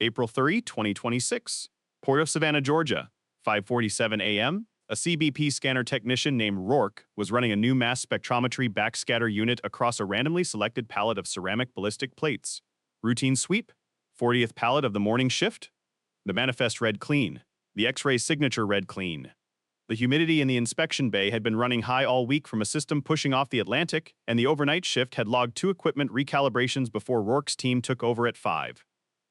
April 3, 2026. Port of Savannah, Georgia. 5:47 a.m. A CBP scanner technician named Rourke was running a new mass spectrometry backscatter unit across a randomly selected pallet of ceramic ballistic plates. Routine sweep. 40th pallet of the morning shift. The manifest read clean. The X-ray signature read clean. The humidity in the inspection bay had been running high all week from a system pushing off the Atlantic, and the overnight shift had logged 2 equipment recalibrations before Rourke's team took over at 5.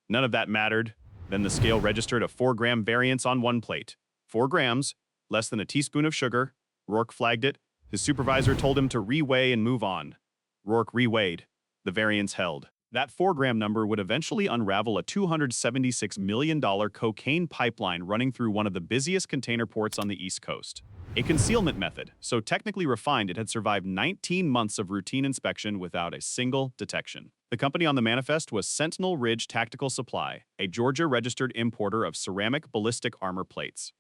None of that mattered. Then the scale registered a 4-gram variance on one plate. 4 grams, less than a teaspoon of sugar. Rourke flagged it. His supervisor told him to reweigh and move on. Rourke reweighed. The variance held. That 4-gram number would eventually unravel a $276 million cocaine pipeline running through one of the busiest container ports on the East Coast. A concealment method, so technically refined it had survived 19 months of routine inspection without a single detection. The company on the manifest was Sentinel Ridge Tactical Supply, a Georgia-registered importer of ceramic ballistic armor plates.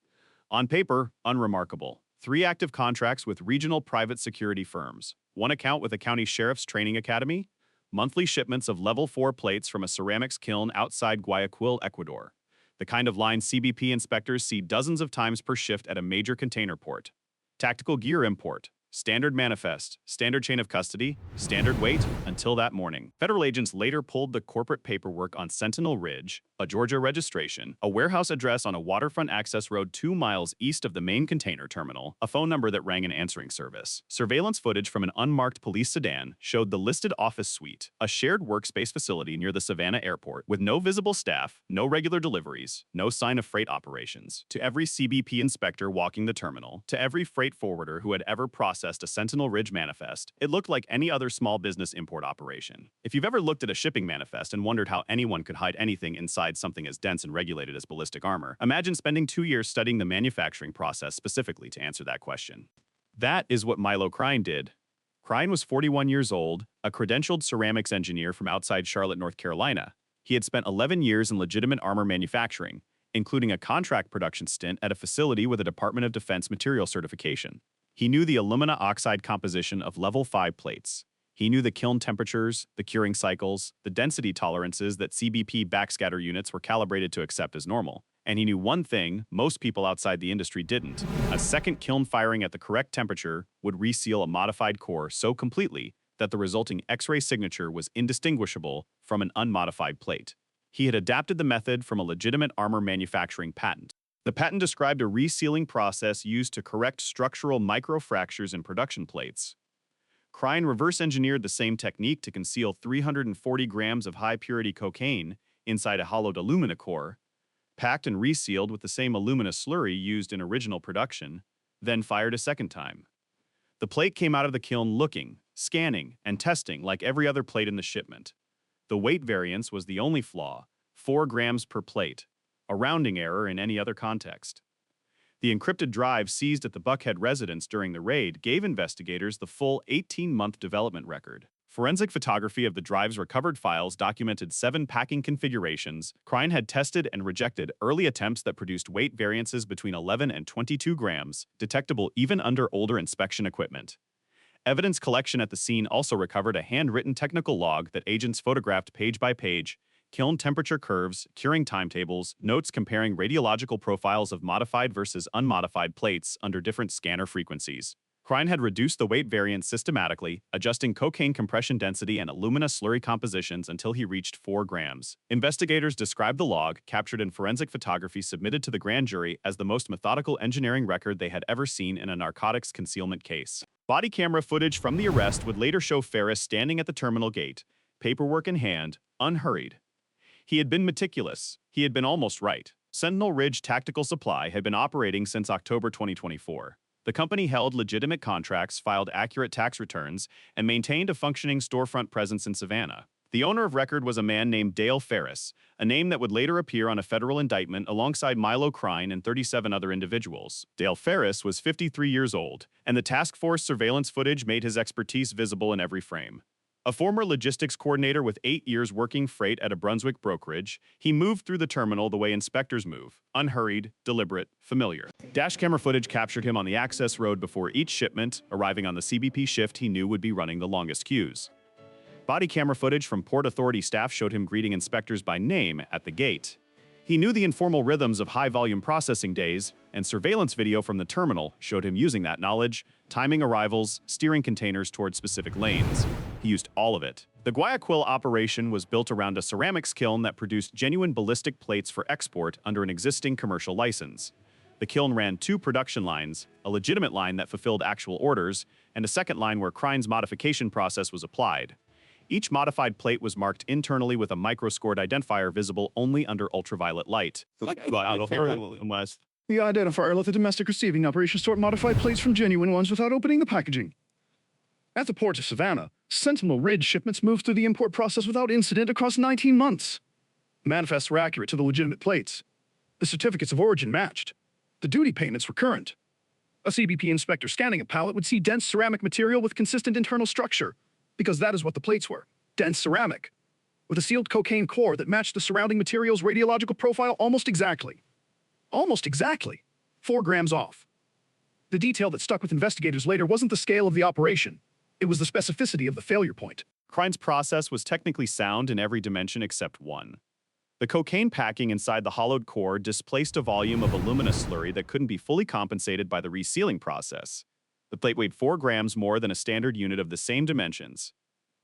On paper, unremarkable. 3 active contracts with regional private security firms, 1 account with a county sheriff's training academy, monthly shipments of level 4 plates from a ceramics kiln outside Guayaquil, Ecuador. The kind of line CBP inspectors see dozens of times per shift at a major container port. Tactical gear import. Standard manifest, standard chain of custody, standard weight, until that morning. Federal agents later pulled the corporate paperwork on Sentinel Ridge, a Georgia registration, a warehouse address on a waterfront access road 2 miles east of the main container terminal, a phone number that rang an answering service. Surveillance footage from an unmarked police sedan showed the listed office suite, a shared workspace facility near the Savannah airport, with no visible staff, no regular deliveries, no sign of freight operations. To every CBP inspector walking the terminal, to every freight forwarder who had ever processed a Sentinel Ridge manifest, it looked like any other small business import operation. If you've ever looked at a shipping manifest and wondered how anyone could hide anything inside something as dense and regulated as ballistic armor, imagine spending 2 years studying the manufacturing process specifically to answer that question. That is what Milo Crine did. Crine was 41 years old, a credentialed ceramics engineer from outside Charlotte, North Carolina. He had spent 11 years in legitimate armor manufacturing, including a contract production stint at a facility with a Department of Defense material certification. He knew the alumina oxide composition of level 5 plates. He knew the kiln temperatures, the curing cycles, the density tolerances that CBP backscatter units were calibrated to accept as normal. And he knew one thing most people outside the industry didn't. A second kiln firing at the correct temperature would reseal a modified core so completely that the resulting X-ray signature was indistinguishable from an unmodified plate. He had adapted the method from a legitimate armor manufacturing patent. The patent described a resealing process used to correct structural microfractures in production plates. Crine reverse-engineered the same technique to conceal 340 grams of high-purity cocaine inside a hollowed alumina core, packed and resealed with the same alumina slurry used in original production, then fired a second time. The plate came out of the kiln looking, scanning, and testing like every other plate in the shipment. The weight variance was the only flaw, 4 grams per plate, a rounding error in any other context. The encrypted drive seized at the Buckhead residence during the raid gave investigators the full 18-month development record. Forensic photography of the drive's recovered files documented 7 packing configurations. Crine had tested and rejected early attempts that produced weight variances between 11 and 22 grams, detectable even under older inspection equipment. Evidence collection at the scene also recovered a handwritten technical log that agents photographed page by page, kiln temperature curves, curing timetables, notes comparing radiological profiles of modified versus unmodified plates under different scanner frequencies. Crine had reduced the weight variance systematically, adjusting cocaine compression density and alumina slurry compositions until he reached 4 grams. Investigators described the log, captured in forensic photography submitted to the grand jury, as the most methodical engineering record they had ever seen in a narcotics concealment case. Body camera footage from the arrest would later show Ferris standing at the terminal gate, paperwork in hand, unhurried. He had been meticulous. He had been almost right. Sentinel Ridge Tactical Supply had been operating since October 2024. The company held legitimate contracts, filed accurate tax returns, and maintained a functioning storefront presence in Savannah. The owner of record was a man named Dale Ferris, a name that would later appear on a federal indictment alongside Milo Crine and 37 other individuals. Dale Ferris was 53 years old, and the task force surveillance footage made his expertise visible in every frame. A former logistics coordinator with 8 years working freight at a Brunswick brokerage, he moved through the terminal the way inspectors move, unhurried, deliberate, familiar. Dash camera footage captured him on the access road before each shipment, arriving on the CBP shift he knew would be running the longest queues. Body camera footage from Port Authority staff showed him greeting inspectors by name at the gate. He knew the informal rhythms of high-volume processing days, and surveillance video from the terminal showed him using that knowledge, timing arrivals, steering containers toward specific lanes. He used all of it. The Guayaquil operation was built around a ceramics kiln that produced genuine ballistic plates for export under an existing commercial license. The kiln ran 2 production lines, a legitimate line that fulfilled actual orders, and a second line where Krine's modification process was applied. Each modified plate was marked internally with a microscored identifier visible only under ultraviolet light. The identifier let the domestic receiving operation sort modified plates from genuine ones without opening the packaging. At the port of Savannah, Sentinel Ridge shipments moved through the import process without incident across 19 months. Manifests were accurate to the legitimate plates. The certificates of origin matched. The duty payments were current. A CBP inspector scanning a pallet would see dense ceramic material with consistent internal structure, because that is what the plates were, dense ceramic, with a sealed cocaine core that matched the surrounding material's radiological profile almost exactly. Almost exactly. 4 grams off. The detail that stuck with investigators later wasn't the scale of the operation. It was the specificity of the failure point. Krine's process was technically sound in every dimension except one. The cocaine packing inside the hollowed core displaced a volume of alumina slurry that couldn't be fully compensated by the resealing process. The plate weighed 4 grams more than a standard unit of the same dimensions.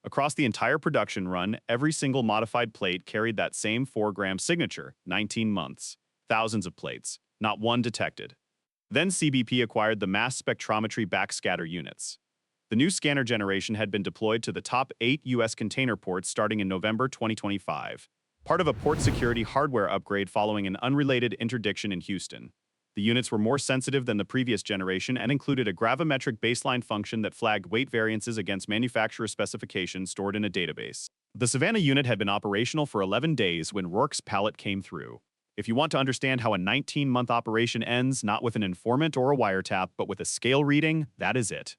Across the entire production run, every single modified plate carried that same 4-gram signature, 19 months. Thousands of plates, not one detected. Then CBP acquired the mass spectrometry backscatter units. The new scanner generation had been deployed to the top 8 U.S. container ports starting in November 2025, part of a port security hardware upgrade following an unrelated interdiction in Houston. The units were more sensitive than the previous generation and included a gravimetric baseline function that flagged weight variances against manufacturer specifications stored in a database. The Savannah unit had been operational for 11 days when Rourke's pallet came through. If you want to understand how a 19-month operation ends, not with an informant or a wiretap, but with a scale reading, that is it.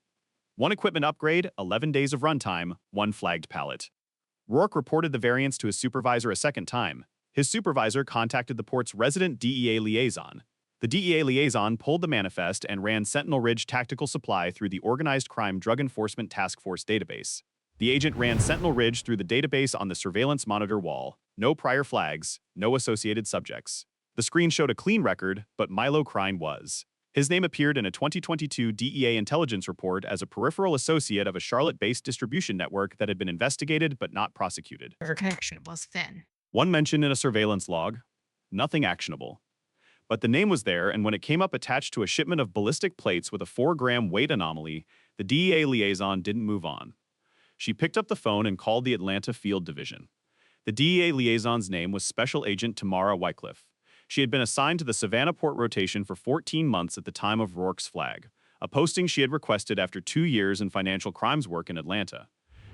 1 equipment upgrade, 11 days of runtime, 1 flagged pallet. Rourke reported the variance to his supervisor a second time. His supervisor contacted the port's resident DEA liaison. The DEA liaison pulled the manifest and ran Sentinel Ridge tactical supply through the Organized Crime Drug Enforcement Task Force database. The agent ran Sentinel Ridge through the database on the surveillance monitor wall. No prior flags, no associated subjects. The screen showed a clean record, but Milo Crine was. His name appeared in a 2022 DEA intelligence report as a peripheral associate of a Charlotte-based distribution network that had been investigated but not prosecuted. Her connection was thin. One mention in a surveillance log. Nothing actionable. But the name was there, and when it came up attached to a shipment of ballistic plates with a 4-gram weight anomaly, the DEA liaison didn't move on. She picked up the phone and called the Atlanta Field Division. The DEA liaison's name was Special Agent Tamara Wycliffe. She had been assigned to the Savannah port rotation for 14 months at the time of Rourke's flag, a posting she had requested after 2 years in financial crimes work in Atlanta.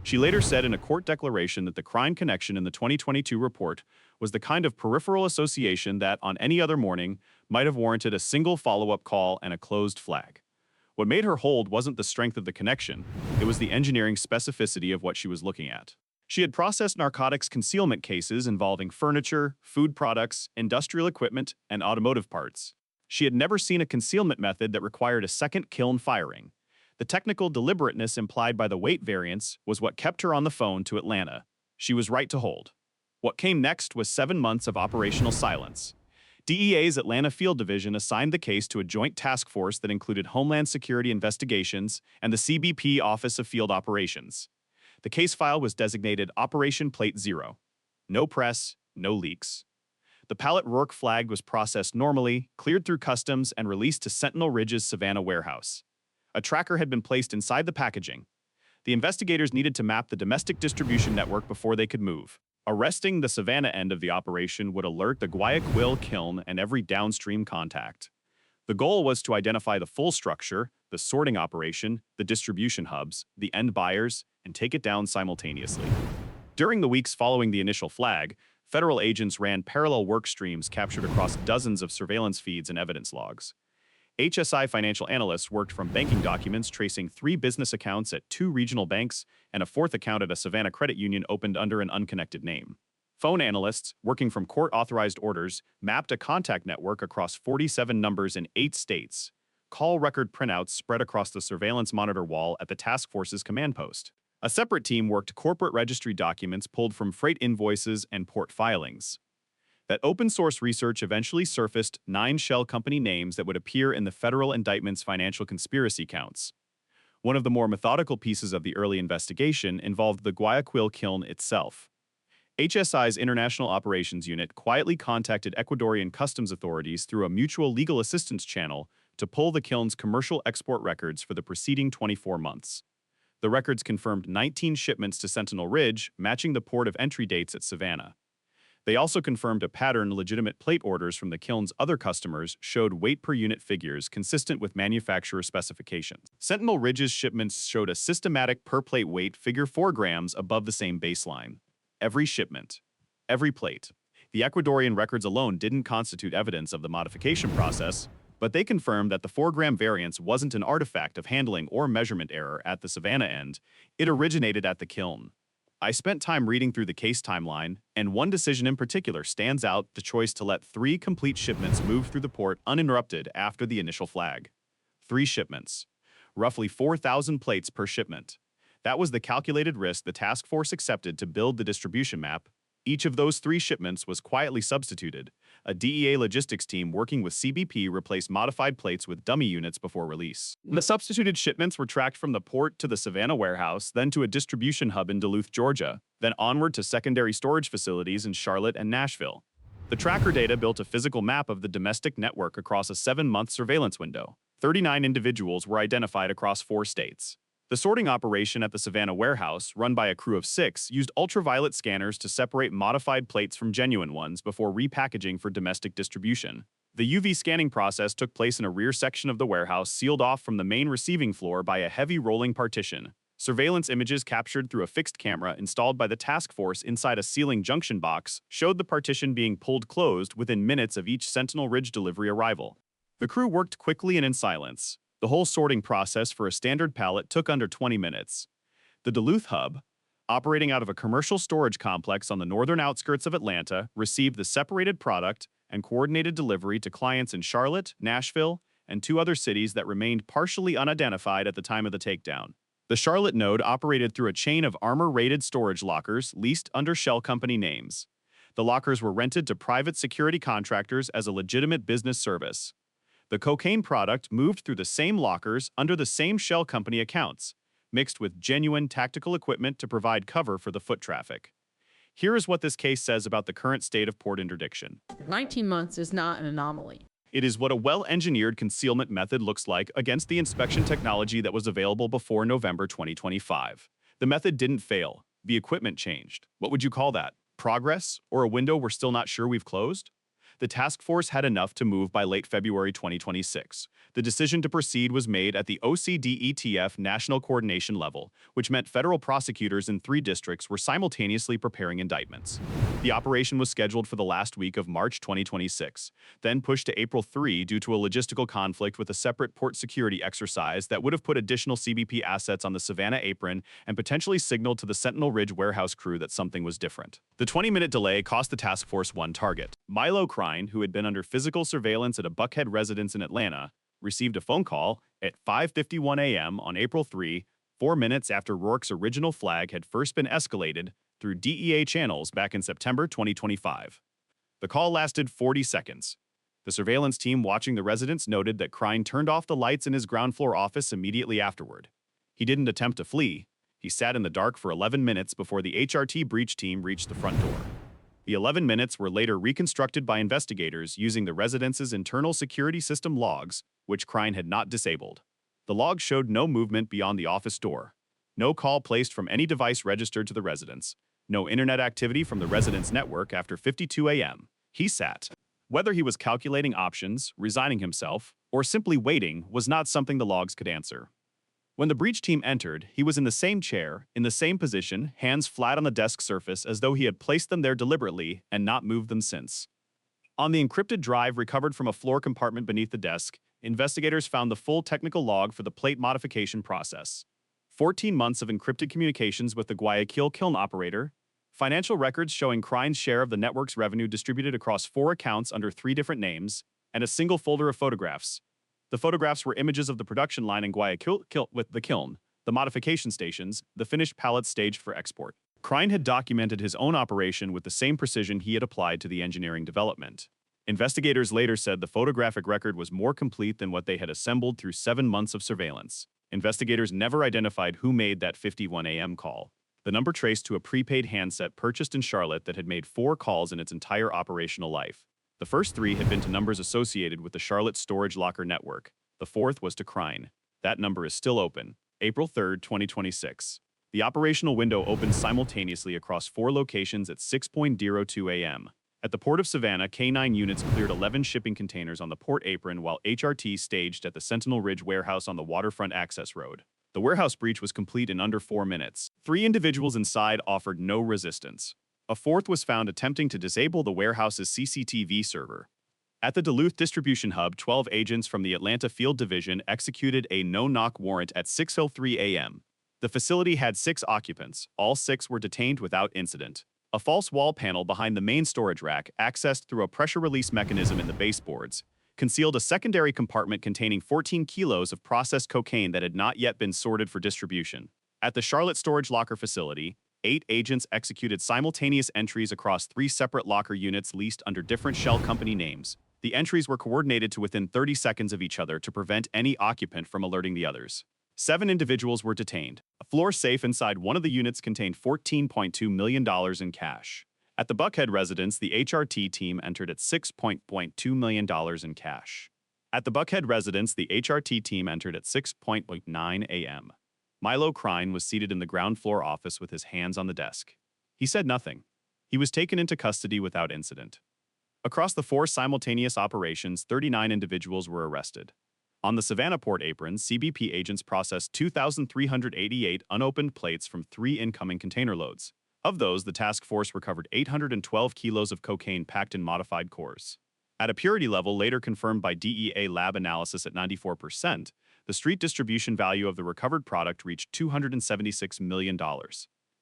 She later said in a court declaration that the crime connection in the 2022 report was the kind of peripheral association that, on any other morning, might have warranted a single follow-up call and a closed flag. What made her hold wasn't the strength of the connection, it was the engineering specificity of what she was looking at. She had processed narcotics concealment cases involving furniture, food products, industrial equipment, and automotive parts. She had never seen a concealment method that required a second kiln firing. The technical deliberateness implied by the weight variance was what kept her on the phone to Atlanta. She was right to hold. What came next was 7 months of operational silence. DEA's Atlanta Field Division assigned the case to a joint task force that included Homeland Security Investigations and the CBP Office of Field Operations. The case file was designated Operation Plate Zero. No press, no leaks. The pallet Rourke flagged was processed normally, cleared through customs, and released to Sentinel Ridge's Savannah warehouse. A tracker had been placed inside the packaging. The investigators needed to map the domestic distribution network before they could move. Arresting the Savannah end of the operation would alert the Guayaquil kiln and every downstream contact. The goal was to identify the full structure, the sorting operation, the distribution hubs, the end buyers, and take it down simultaneously. During the weeks following the initial flag, federal agents ran parallel work streams captured across dozens of surveillance feeds and evidence logs. HSI financial analysts worked from banking documents tracing 3 business accounts at 2 regional banks and a 4th account at a Savannah credit union opened under an unconnected name. Phone analysts, working from court-authorized orders, mapped a contact network across 47 numbers in 8 states. Call record printouts spread across the surveillance monitor wall at the task force's command post. A separate team worked corporate registry documents pulled from freight invoices and port filings. That open-source research eventually surfaced 9 shell company names that would appear in the federal indictment's financial conspiracy counts. One of the more methodical pieces of the early investigation involved the Guayaquil kiln itself. HSI's International Operations Unit quietly contacted Ecuadorian customs authorities through a mutual legal assistance channel to pull the kiln's commercial export records for the preceding 24 months. The records confirmed 19 shipments to Sentinel Ridge, matching the port of entry dates at Savannah. They also confirmed a pattern legitimate plate orders from the kiln's other customers showed weight per unit figures consistent with manufacturer specifications. Sentinel Ridge's shipments showed a systematic per plate weight figure 4 grams above the same baseline. Every shipment, every plate. The Ecuadorian records alone didn't constitute evidence of the modification process, but they confirmed that the 4-gram variance wasn't an artifact of handling or measurement error at the Savannah end. It originated at the kiln. I spent time reading through the case timeline, and one decision in particular stands out: the choice to let 3 complete shipments move through the port uninterrupted after the initial flag. 3 shipments. Roughly 4,000 plates per shipment. That was the calculated risk the task force accepted to build the distribution map. Each of those 3 shipments was quietly substituted. A DEA logistics team working with CBP replaced modified plates with dummy units before release. The substituted shipments were tracked from the port to the Savannah warehouse, then to a distribution hub in Duluth, Georgia, then onward to secondary storage facilities in Charlotte and Nashville. The tracker data built a physical map of the domestic network across a 7-month surveillance window. 39 individuals were identified across 4 states. The sorting operation at the Savannah warehouse, run by a crew of 6, used ultraviolet scanners to separate modified plates from genuine ones before repackaging for domestic distribution. The UV scanning process took place in a rear section of the warehouse sealed off from the main receiving floor by a heavy rolling partition. Surveillance images captured through a fixed camera installed by the task force inside a ceiling junction box showed the partition being pulled closed within minutes of each Sentinel Ridge delivery arrival. The crew worked quickly and in silence. The whole sorting process for a standard pallet took under 20 minutes. The Duluth hub, operating out of a commercial storage complex on the northern outskirts of Atlanta, received the separated product and coordinated delivery to clients in Charlotte, Nashville, and 2 other cities that remained partially unidentified at the time of the takedown. The Charlotte node operated through a chain of armor-rated storage lockers leased under shell company names. The lockers were rented to private security contractors as a legitimate business service. The cocaine product moved through the same lockers under the same shell company accounts, mixed with genuine tactical equipment to provide cover for the foot traffic. Here is what this case says about the current state of port interdiction. 19 months is not an anomaly. It is what a well-engineered concealment method looks like against the inspection technology that was available before November 2025. The method didn't fail. The equipment changed. What would you call that? Progress? Or a window we're still not sure we've closed? The task force had enough to move by late February 2026. The decision to proceed was made at the OCDETF national coordination level, which meant federal prosecutors in 3 districts were simultaneously preparing indictments. The operation was scheduled for the last week of March 2026, then pushed to April 3 due to a logistical conflict with a separate port security exercise that would have put additional CBP assets on the Savannah apron and potentially signaled to the Sentinel Ridge warehouse crew that something was different. The 20-minute delay cost the task force 1 target. Milo Crime, who had been under physical surveillance at a Buckhead residence in Atlanta, received a phone call at 5:51 a.m. on April 3, 4 minutes after Rourke's original flag had first been escalated through DEA channels back in September 2025. The call lasted 40 seconds. The surveillance team watching the residence noted that Crine turned off the lights in his ground floor office immediately afterward. He didn't attempt to flee. He sat in the dark for 11 minutes before the HRT breach team reached the front door. The 11 minutes were later reconstructed by investigators using the residence's internal security system logs, which Crine had not disabled. The logs showed no movement beyond the office door, no call placed from any device registered to the residence, no internet activity from the residence network after 52 a.m. He sat. Whether he was calculating options, resigning himself, or simply waiting was not something the logs could answer. When the breach team entered, he was in the same chair, in the same position, hands flat on the desk surface as though he had placed them there deliberately and not moved them since. On the encrypted drive recovered from a floor compartment beneath the desk, investigators found the full technical log for the plate modification process. 14 months of encrypted communications with the Guayaquil kiln operator, financial records showing Crine's share of the network's revenue distributed across 4 accounts under 3 different names, and a single folder of photographs. The photographs were images of the production line in Guayaquil with the kiln, the modification stations, the finished pallets staged for export. Krein had documented his own operation with the same precision he had applied to the engineering development. Investigators later said the photographic record was more complete than what they had assembled through 7 months of surveillance. Investigators never identified who made that 51 a.m. call. The number traced to a prepaid handset purchased in Charlotte that had made 4 calls in its entire operational life. The first 3 had been to numbers associated with the Charlotte storage locker network. The 4th was to Krein. That number is still open. April 3, 2026. The operational window opened simultaneously across 4 locations at 6:02 a.m. At the Port of Savannah, K9 units cleared 11 shipping containers on the port apron while HRT staged at the Sentinel Ridge warehouse on the waterfront access road. The warehouse breach was complete in under 4 minutes. 3 individuals inside offered no resistance. A 4th was found attempting to disable the warehouse's CCTV server. At the Duluth distribution hub, 12 agents from the Atlanta Field Division executed a no-knock warrant at 6:03 a.m. The facility had 6 occupants. All 6 were detained without incident. A false wall panel behind the main storage rack, accessed through a pressure release mechanism in the baseboards, concealed a secondary compartment containing 14 kilos of processed cocaine that had not yet been sorted for distribution. At the Charlotte storage locker facility, 8 agents executed simultaneous entries across 3 separate locker units leased under different shell company names. The entries were coordinated to within 30 seconds of each other to prevent any occupant from alerting the others. 7 individuals were detained. A floor safe inside one of the units contained $14.2 million in cash. At the Buckhead residence, the HRT team entered at $6.2 million in cash. At the Buckhead residence, the HRT team entered at 6:09 a.m. Milo Krein was seated in the ground floor office with his hands on the desk. He said nothing. He was taken into custody without incident. Across the 4 simultaneous operations, 39 individuals were arrested. On the Savannah port apron, CBP agents processed 2,388 unopened plates from 3 incoming container loads. Of those, the task force recovered 812 kilos of cocaine packed in modified cores. At a purity level later confirmed by DEA lab analysis at 94%, the street distribution value of the recovered product reached $276 million.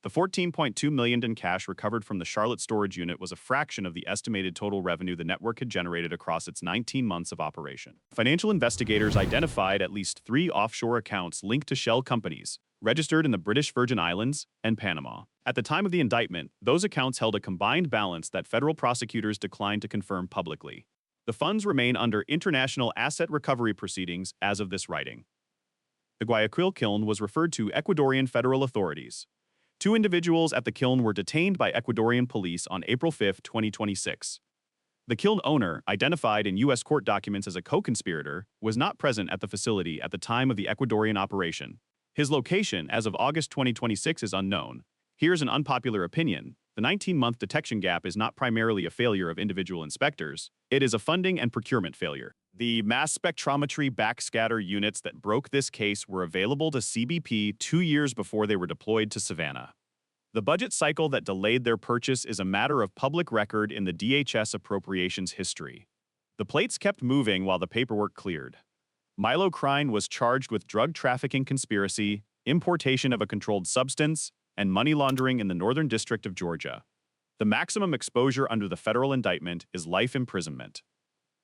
The $14.2 million in cash recovered from the Charlotte storage unit was a fraction of the estimated total revenue the network had generated across its 19 months of operation. Financial investigators identified at least 3 offshore accounts linked to shell companies, registered in the British Virgin Islands and Panama. At the time of the indictment, those accounts held a combined balance that federal prosecutors declined to confirm publicly. The funds remain under international asset recovery proceedings as of this writing. The Guayaquil kiln was referred to Ecuadorian federal authorities. 2 individuals at the kiln were detained by Ecuadorian police on April 5, 2026. The kiln owner, identified in U.S. court documents as a co-conspirator, was not present at the facility at the time of the Ecuadorian operation. His location as of August 2026 is unknown. Here's an unpopular opinion. The 19-month detection gap is not primarily a failure of individual inspectors. It is a funding and procurement failure. The mass spectrometry backscatter units that broke this case were available to CBP 2 years before they were deployed to Savannah. The budget cycle that delayed their purchase is a matter of public record in the DHS appropriations history. The plates kept moving while the paperwork cleared. Milo Krein was charged with drug trafficking conspiracy, importation of a controlled substance, and money laundering in the Northern District of Georgia. The maximum exposure under the federal indictment is life imprisonment.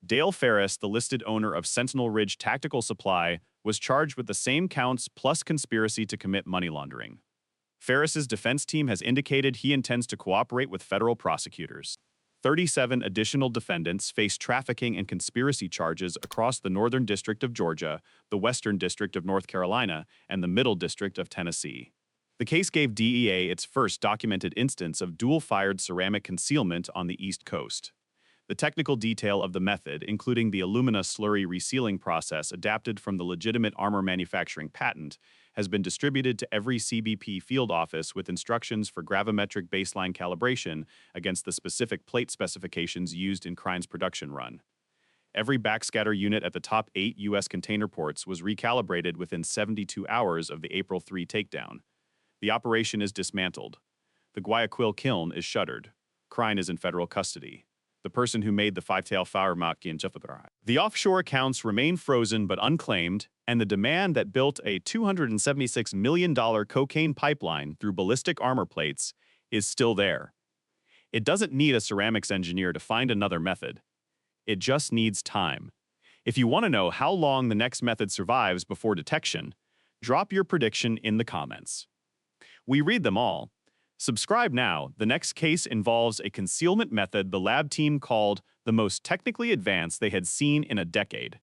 Dale Ferris, the listed owner of Sentinel Ridge Tactical Supply, was charged with the same counts plus conspiracy to commit money laundering. Ferris's defense team has indicated he intends to cooperate with federal prosecutors. 37 additional defendants face trafficking and conspiracy charges across the Northern District of Georgia, the Western District of North Carolina, and the Middle District of Tennessee. The case gave DEA its first documented instance of dual-fired ceramic concealment on the East Coast. The technical detail of the method, including the alumina slurry resealing process adapted from the legitimate armor manufacturing patent, has been distributed to every CBP field office with instructions for gravimetric baseline calibration against the specific plate specifications used in Krein's production run. Every backscatter unit at the top 8 U.S. container ports was recalibrated within 72 hours of the April 3 takedown. The operation is dismantled. The Guayaquil kiln is shuttered. Krein is in federal custody. The person who made the 5-tail flower mock in Jeffrey. The offshore accounts remain frozen but unclaimed, and the demand that built a $276 million cocaine pipeline through ballistic armor plates is still there. It doesn't need a ceramics engineer to find another method. It just needs time. If you want to know how long the next method survives before detection, Drop your prediction in the comments. We read them all. Subscribe now. The next case involves a concealment method the lab team called the most technically advanced they had seen in a decade.